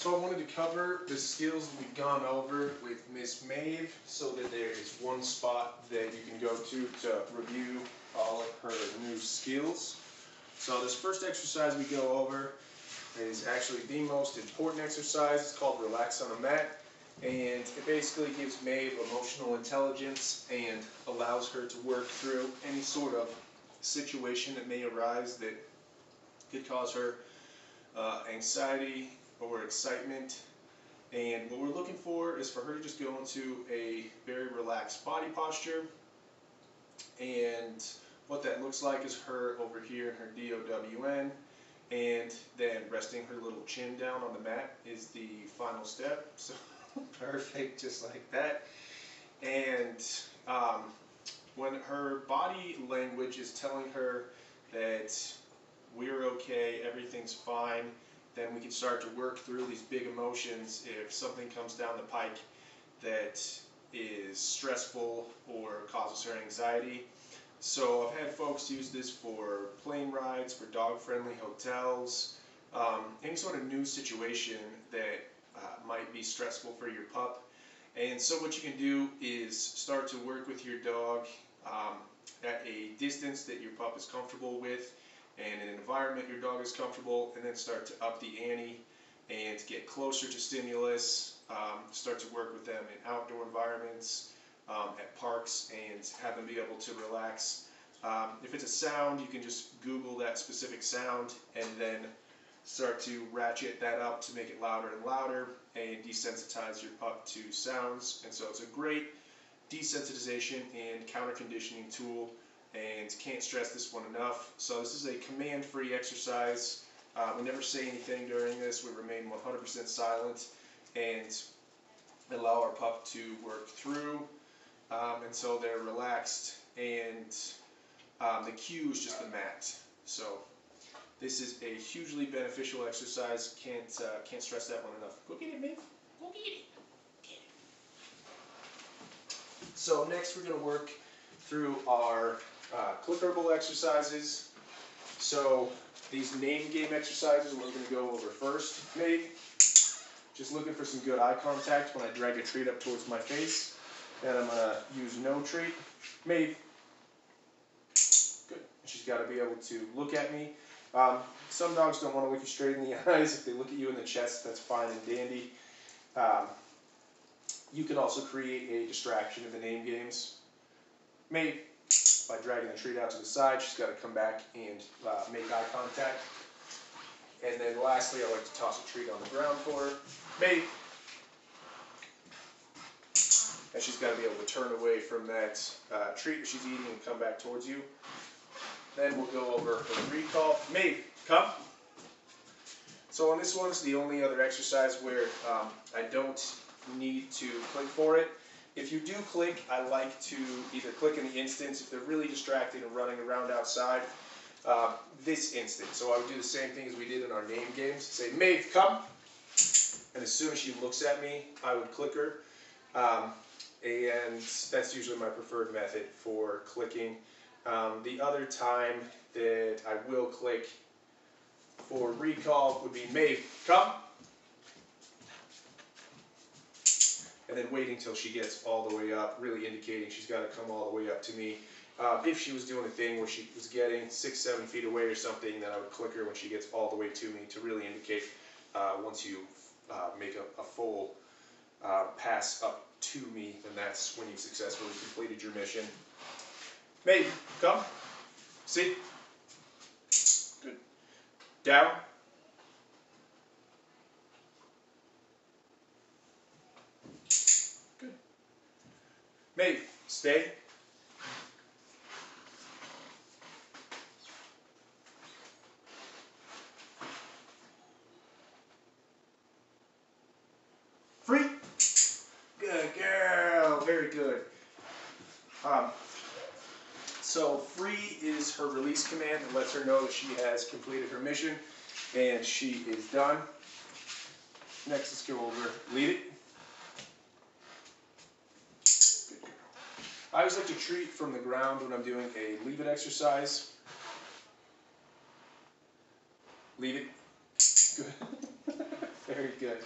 So I wanted to cover the skills we've gone over with Miss Maeve so that there is one spot that you can go to review all of her new skills. So this first exercise we go over is actually the most important exercise. It's called Relax on a Mat, and it basically gives Maeve emotional intelligence and allows her to work through any sort of situation that may arise that could cause her anxiety or excitement. And what we're looking for is for her to just go into a very relaxed body posture. And what that looks like is her over here in her DOWN, and then resting her little chin down on the mat is the final step. So perfect, just like that. And when her body language is telling her that we're okay, everything's fine, then we can start to work through these big emotions if something comes down the pike that is stressful or causes her anxiety. So I've had folks use this for plane rides, for dog-friendly hotels, any sort of new situation that might be stressful for your pup. And so what you can do is start to work with your dog at a distance that your pup is comfortable with, and an environment your dog is comfortable, and then start to up the ante and get closer to stimulus, start to work with them in outdoor environments, at parks, and have them be able to relax. If it's a sound, you can just Google that specific sound and then start to ratchet that up to make it louder and louder and desensitize your pup to sounds. And so it's a great desensitization and counter conditioning tool, and can't stress this one enough. So this is a command-free exercise. We never say anything during this. We remain 100% silent and allow our pup to work through. And so they're relaxed, and the cue is just the mat. So this is a hugely beneficial exercise. Can't stress that one enough. Go get it, Maeve. Go get it. Get it. So next we're going to work through our clickable exercises. So these name game exercises we're going to go over first. Maeve, just looking for some good eye contact when I drag a treat up towards my face. And I'm going to use no treat. Maeve, good. She's got to be able to look at me. Some dogs don't want to look you straight in the eyes. If they look at you in the chest, that's fine and dandy. You can also create a distraction in the name games. Maeve, by dragging the treat out to the side, she's got to come back and make eye contact. And then lastly, I like to toss a treat on the ground for her. Maeve, and she's got to be able to turn away from that treat that she's eating and come back towards you. Then we'll go over a recall. Maeve, come. So on this one, it's the only other exercise where I don't need to click for it. If you do click, I like to either click in the instance if they're really distracted and running around outside. This instant. So I would do the same thing as we did in our name games. Say, Maeve, come. And as soon as she looks at me, I would click her. And that's usually my preferred method for clicking. The other time that I will click for recall would be Maeve, come. And then waiting till she gets all the way up, really indicating she's got to come all the way up to me. If she was doing a thing where she was getting 6-7 feet away or something, then I would click her when she gets all the way to me to really indicate once you make a full pass up to me, then that's when you've successfully completed your mission. Maeve, come. Sit. Good. Down. Good. Maeve, stay. Free. Good girl. Very good. So free is her release command that lets her know that she has completed her mission and she is done. Next, let's go over leave it. Good girl. I always like to treat from the ground when I'm doing a leave it exercise. Leave it. Good. Very Very good.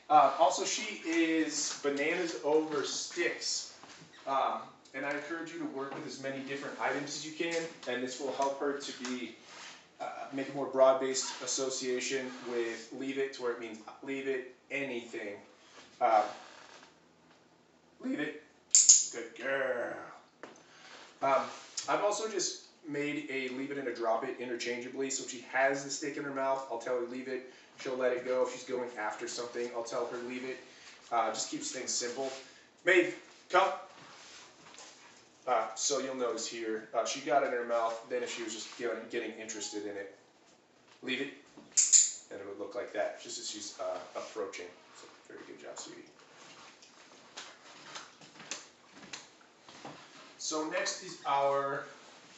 Also, she is bananas over sticks. And I encourage you to work with as many different items as you can, and this will help her to be make a more broad-based association with leave it, to where it means leave it, anything. Leave it, good girl. I've also just made a leave it and a drop it interchangeably, so if she has the stick in her mouth, I'll tell her leave it, she'll let it go. If she's going after something, I'll tell her leave it. Just keeps things simple. Maeve, come. So you'll notice here, she got it in her mouth, then if she was just getting interested in it, leave it, and it would look like that, just as she's approaching. So very good job, sweetie. So next is our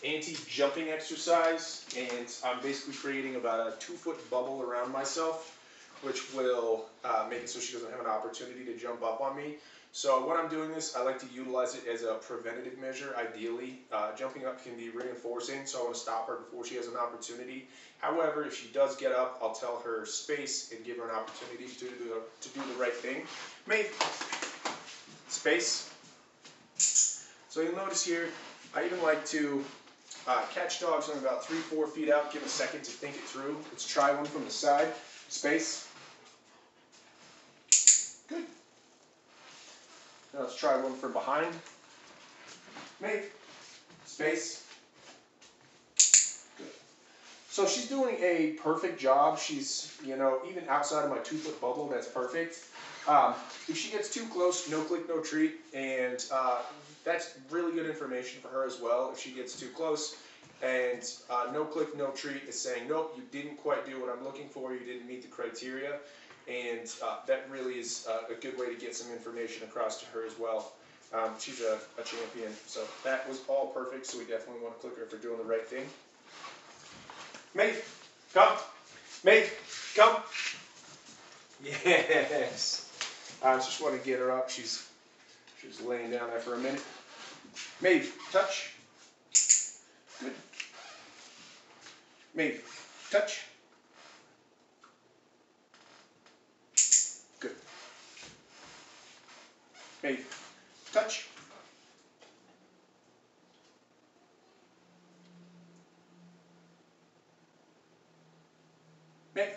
anti-jumping exercise, and I'm basically creating about a 2-foot bubble around myself, which will make it so she doesn't have an opportunity to jump up on me. So when I'm doing this, I like to utilize it as a preventative measure, ideally. Jumping up can be reinforcing, so I want to stop her before she has an opportunity. However, if she does get up, I'll tell her space and give her an opportunity to do the right thing. Maeve, space. So you'll notice here, I even like to catch dogs from about 3-4 feet out, give a second to think it through. Let's try one from the side. Space. Good. Now let's try one from behind. Maeve. Space. Good. So she's doing a perfect job. She's, even outside of my 2-foot bubble, that's perfect. If she gets too close, no click, no treat, and that's really good information for her as well. If she gets too close and no click, no treat is saying, nope, you didn't quite do what I'm looking for, you didn't meet the criteria, and that really is a good way to get some information across to her as well. She's a champion, so that was all perfect, so we definitely want to click her for doing the right thing. Maeve, come. Maeve, come. Yes. I just want to get her up. She's laying down there for a minute. Maeve, touch. Good. Maeve, touch. Good. Maeve, touch. Maeve.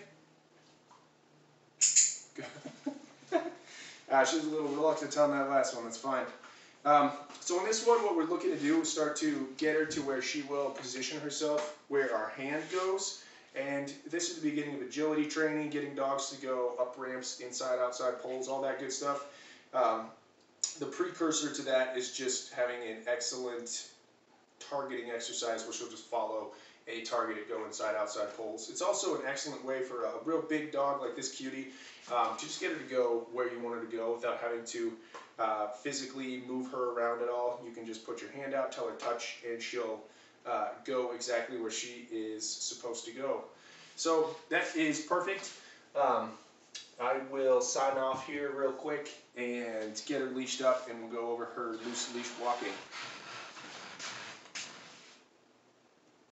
Good. She was a little reluctant on that last one, that's fine. So on this one, what we're looking to do is start to get her to where she will position herself where our hand goes. And this is the beginning of agility training, getting dogs to go up ramps, inside, outside poles, all that good stuff. The precursor to that is just having an excellent targeting exercise where she'll just follow a target at go inside, outside poles. It's also an excellent way for a real big dog like this cutie to just get her to go where you want her to go without having to physically move her around at all. You can just put your hand out, tell her touch, and she'll go exactly where she is supposed to go. So that is perfect. I will sign off here real quick and get her leashed up, and we'll go over her loose leash walking.